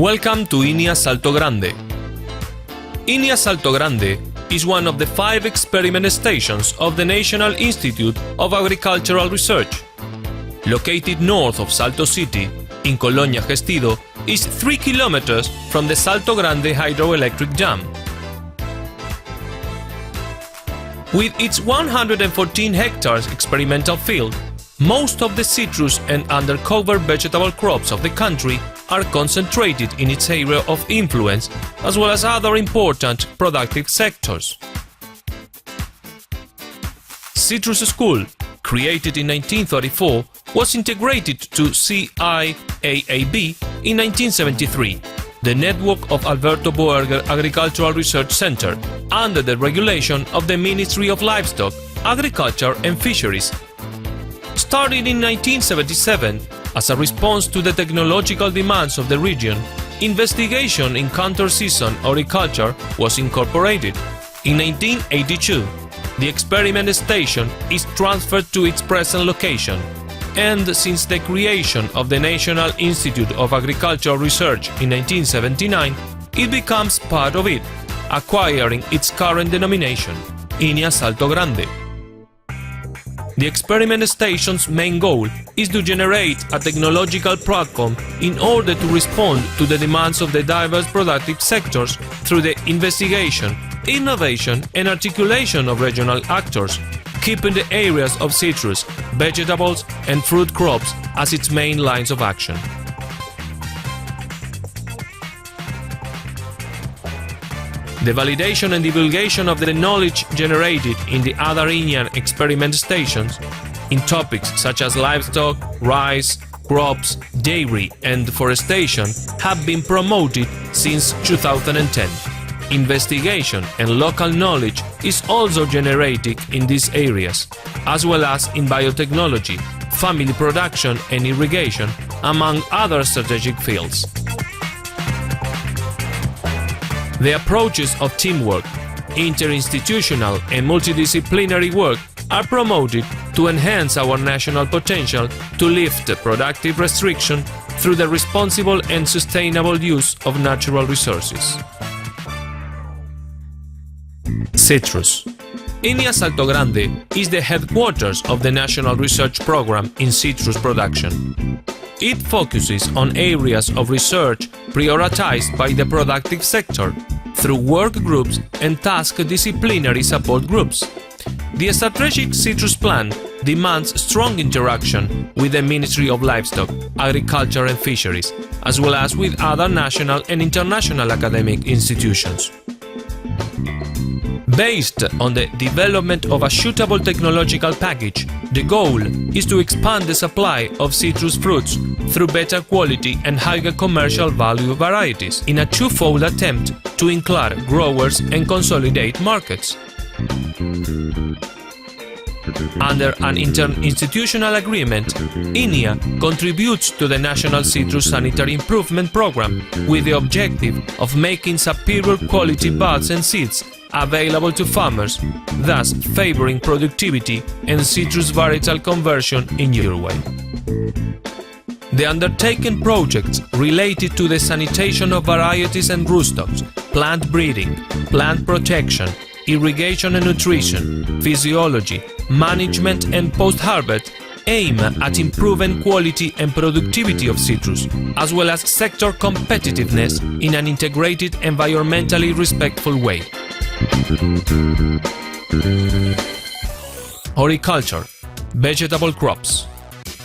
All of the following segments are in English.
Welcome to INIA Salto Grande. INIA Salto Grande is one of the 5 experiment stations of the National Institute of Agricultural Research. Located north of Salto City, in Colonia Gestido, is 3 kilometers from the Salto Grande hydroelectric dam. With its 114 hectares experimental field, most of the citrus and undercover vegetable crops of the country are concentrated in its area of influence, as well as other important productive sectors. Citrus School, created in 1934, was integrated to CIAAB in 1973, the network of Alberto Boerger Agricultural Research Center, under the regulation of the Ministry of Livestock, Agriculture and Fisheries. Started in 1977, as a response to the technological demands of the region, investigation in counter-season horticulture was incorporated. In 1982, the experiment station is transferred to its present location, and since the creation of the National Institute of Agricultural Research in 1979, it becomes part of it, acquiring its current denomination, INIA Salto Grande. The experiment station's main goal is to generate a technological platform in order to respond to the demands of the diverse productive sectors through the investigation, innovation and articulation of regional actors, keeping the areas of citrus, vegetables and fruit crops as its main lines of action. The validation and divulgation of the knowledge generated in the other INIA experiment stations in topics such as livestock, rice, crops, dairy and deforestation have been promoted since 2010. Investigation and local knowledge is also generated in these areas, as well as in biotechnology, family production and irrigation, among other strategic fields. The approaches of teamwork, interinstitutional and multidisciplinary work are promoted to enhance our national potential to lift productive restriction through the responsible and sustainable use of natural resources. Citrus. INIA Salto Grande is the headquarters of the National Research Program in citrus production. It focuses on areas of research prioritized by the productive sector through work groups and task-disciplinary support groups. The strategic citrus plan demands strong interaction with the Ministry of Livestock, Agriculture and Fisheries, as well as with other national and international academic institutions. Based on the development of a suitable technological package, the goal is to expand the supply of citrus fruits through better quality and higher commercial value varieties in a twofold attempt to include growers and consolidate markets. Under an interinstitutional agreement, INIA contributes to the National Citrus Sanitary Improvement Program with the objective of making superior quality buds and seeds available to farmers, thus favoring productivity and citrus varietal conversion in Uruguay. The undertaken projects related to the sanitation of varieties and rootstocks, plant breeding, plant protection, irrigation and nutrition, physiology, management and post-harvest aim at improving quality and productivity of citrus, as well as sector competitiveness in an integrated, environmentally respectful way. Horticulture, vegetable crops.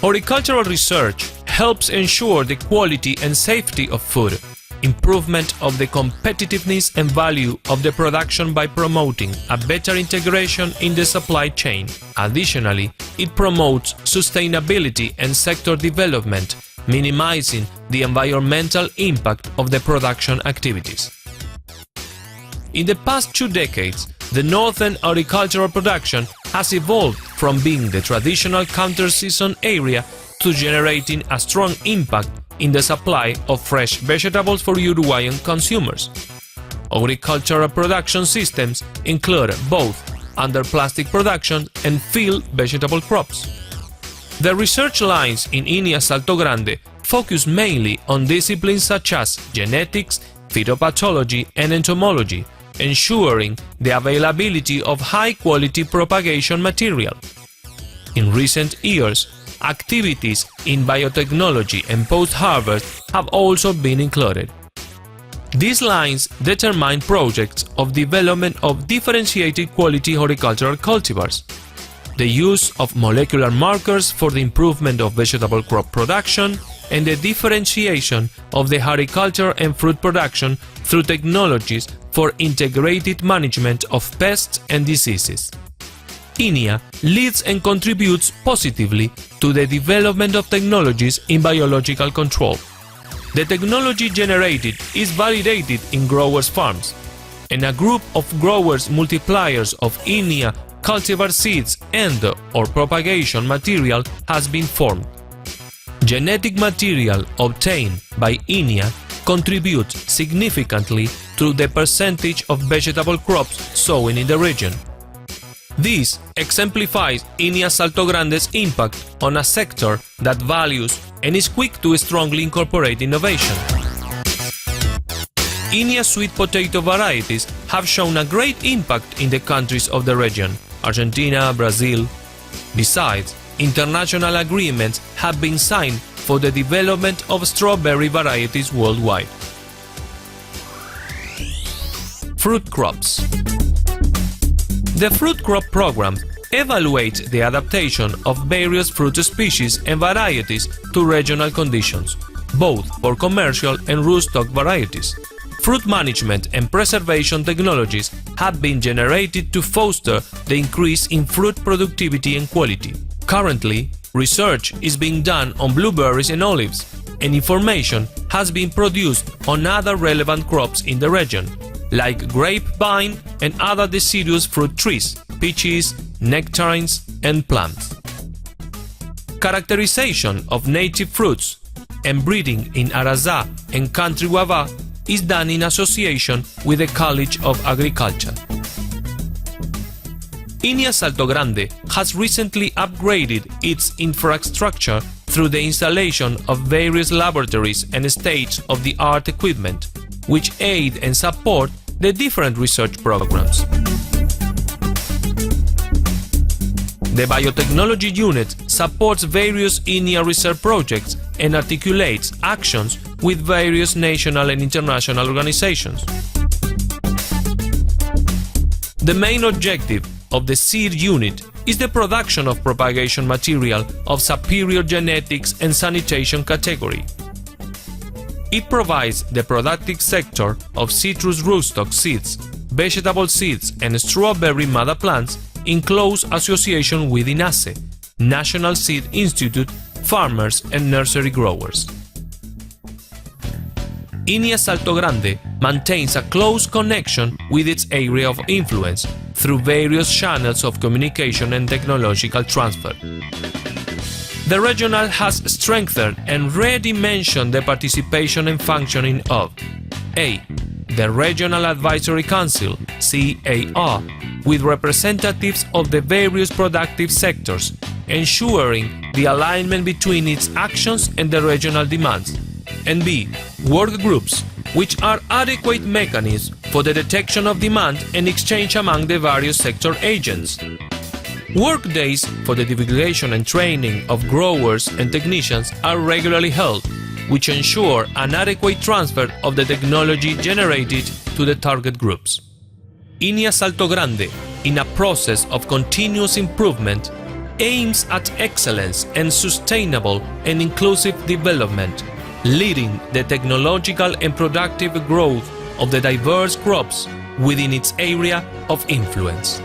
Horticultural research helps ensure the quality and safety of food, improvement of the competitiveness and value of the production by promoting a better integration in the supply chain. Additionally, it promotes sustainability and sector development, minimizing the environmental impact of the production activities. In the past 2 decades, the northern horticultural production has evolved from being the traditional counter-season area to generating a strong impact in the supply of fresh vegetables for Uruguayan consumers. Agricultural production systems include both under plastic production and field vegetable crops. The research lines in INIA Salto Grande focus mainly on disciplines such as genetics, phytopathology and entomology, ensuring the availability of high-quality propagation material. In recent years, activities in biotechnology and post-harvest have also been included. These lines determine projects of development of differentiated quality horticultural cultivars, the use of molecular markers for the improvement of vegetable crop production, and the differentiation of the horticulture and fruit production through technologies for integrated management of pests and diseases. INIA leads and contributes positively to the development of technologies in biological control. The technology generated is validated in growers' farms, and a group of growers multipliers of INIA cultivar seeds and/or propagation material has been formed. Genetic material obtained by INIA contributes significantly to the percentage of vegetable crops sown in the region. This exemplifies INIA Salto Grande's impact on a sector that values and is quick to strongly incorporate innovation. INIA sweet potato varieties have shown a great impact in the countries of the region, Argentina, Brazil. Besides, international agreements have been signed for the development of strawberry varieties worldwide. Fruit crops. The fruit crop program evaluates the adaptation of various fruit species and varieties to regional conditions, both for commercial and rootstock varieties. Fruit management and preservation technologies have been generated to foster the increase in fruit productivity and quality. Currently, research is being done on blueberries and olives, and information has been produced on other relevant crops in the region, like grapevine and other deciduous fruit trees, peaches, nectarines, and plums. Characterization of native fruits and breeding in Arazá and country guava is done in association with the College of Agriculture. INIA Salto Grande has recently upgraded its infrastructure through the installation of various laboratories and state-of-the-art equipment, which aid and support the different research programs. The Biotechnology Unit supports various INIA research projects and articulates actions with various national and international organizations. The main objective of the seed unit is the production of propagation material of superior genetics and sanitation category. It provides the productive sector of citrus rootstock seeds, vegetable seeds and strawberry mother plants in close association with INASE, National Seed Institute, farmers and nursery growers. INIA Salto Grande maintains a close connection with its area of influence through various channels of communication and technological transfer. The regional has strengthened and redimensioned the participation and functioning of A. The Regional Advisory Council, CAR, with representatives of the various productive sectors, ensuring the alignment between its actions and the regional demands, and B. Work groups, which are adequate mechanisms for the detection of demand and exchange among the various sector agents. Work days for the divulgation and training of growers and technicians are regularly held, which ensure an adequate transfer of the technology generated to the target groups. INIA Salto Grande, in a process of continuous improvement, aims at excellence and sustainable and inclusive development, leading the technological and productive growth of the diverse crops within its area of influence.